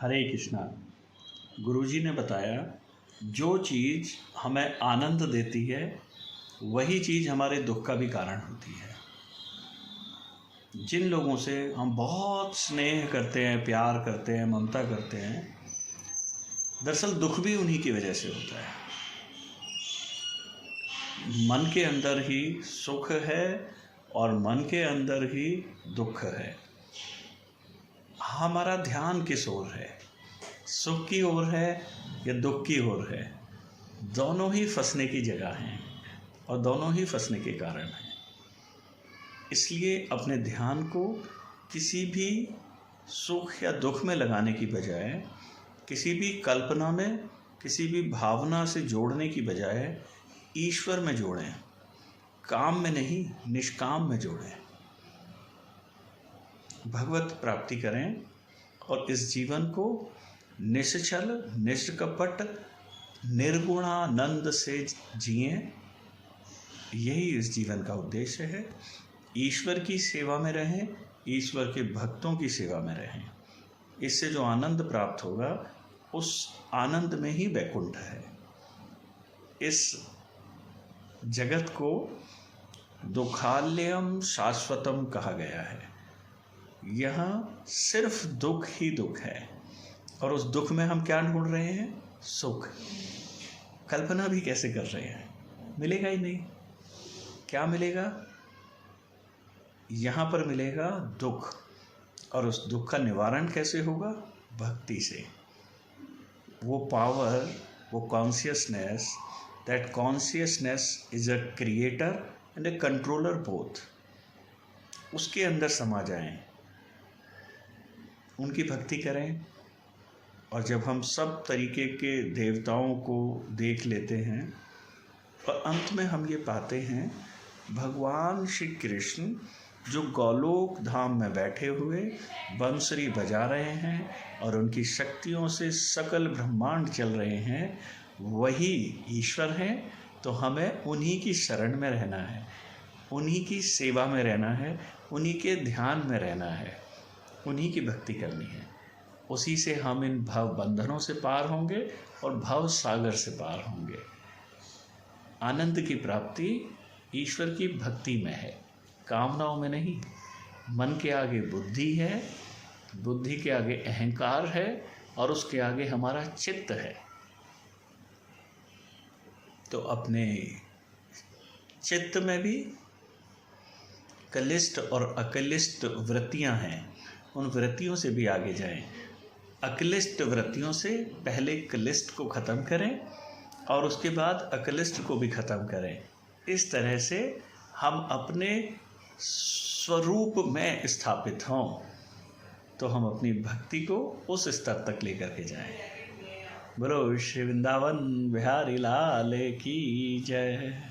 हरे कृष्णा। गुरुजी ने बताया जो चीज़ हमें आनंद देती है वही चीज़ हमारे दुख का भी कारण होती है। जिन लोगों से हम बहुत स्नेह करते हैं, प्यार करते हैं, ममता करते हैं, दरअसल दुख भी उन्हीं की वजह से होता है। मन के अंदर ही सुख है और मन के अंदर ही दुख है। हमारा ध्यान किस ओर है, सुख की ओर है या दुख की ओर है? दोनों ही फंसने की जगह हैं और दोनों ही फंसने के कारण हैं। इसलिए अपने ध्यान को किसी भी सुख या दुख में लगाने की बजाय, किसी भी कल्पना में, किसी भी भावना से जोड़ने की बजाय ईश्वर में जोड़ें। काम में नहीं, निष्काम में जोड़ें। भगवत प्राप्ति करें और इस जीवन को निश्चल, निष्कपट, निर्गुणानंद से जिएं। यही इस जीवन का उद्देश्य है। ईश्वर की सेवा में रहें, ईश्वर के भक्तों की सेवा में रहें। इससे जो आनंद प्राप्त होगा उस आनंद में ही वैकुंठ है। इस जगत को दुखालयम शाश्वतम कहा गया है। यहाँ सिर्फ दुख ही दुख है और उस दुख में हम क्या ढूंढ रहे हैं? सुख। कल्पना भी कैसे कर रहे हैं? मिलेगा ही नहीं। क्या मिलेगा? यहाँ पर मिलेगा दुख। और उस दुख का निवारण कैसे होगा? भक्ति से। वो पावर, वो consciousness, that consciousness is a creator and A controller both, उसके अंदर समा जाएं, उनकी भक्ति करें। और जब हम सब तरीके के देवताओं को देख लेते हैं और अंत में हम ये पाते हैं भगवान श्री कृष्ण जो गोलोक धाम में बैठे हुए बंसुरी बजा रहे हैं और उनकी शक्तियों से सकल ब्रह्मांड चल रहे हैं, वही ईश्वर हैं। तो हमें उन्हीं की शरण में रहना है, उन्हीं की सेवा में रहना है, उन्हीं के ध्यान में रहना है, उन्हीं की भक्ति करनी है। उसी से हम इन भव बंधनों से पार होंगे और भव सागर से पार होंगे। आनंद की प्राप्ति ईश्वर की भक्ति में है, कामनाओं में नहीं। मन के आगे बुद्धि है, बुद्धि के आगे अहंकार है और उसके आगे हमारा चित्त है। तो अपने चित्त में भी कलिष्ट और अकलिष्ट वृत्तियां हैं, उन वृत्तियों से भी आगे जाएं। अकलिष्ट वृत्तियों से पहले कलिष्ट को ख़त्म करें और उसके बाद अकलिष्ट को भी ख़त्म करें। इस तरह से हम अपने स्वरूप में स्थापित हों तो हम अपनी भक्ति को उस स्तर तक लेकर के जाएं। बोलो श्री वृंदावन बिहारी लाल की जय।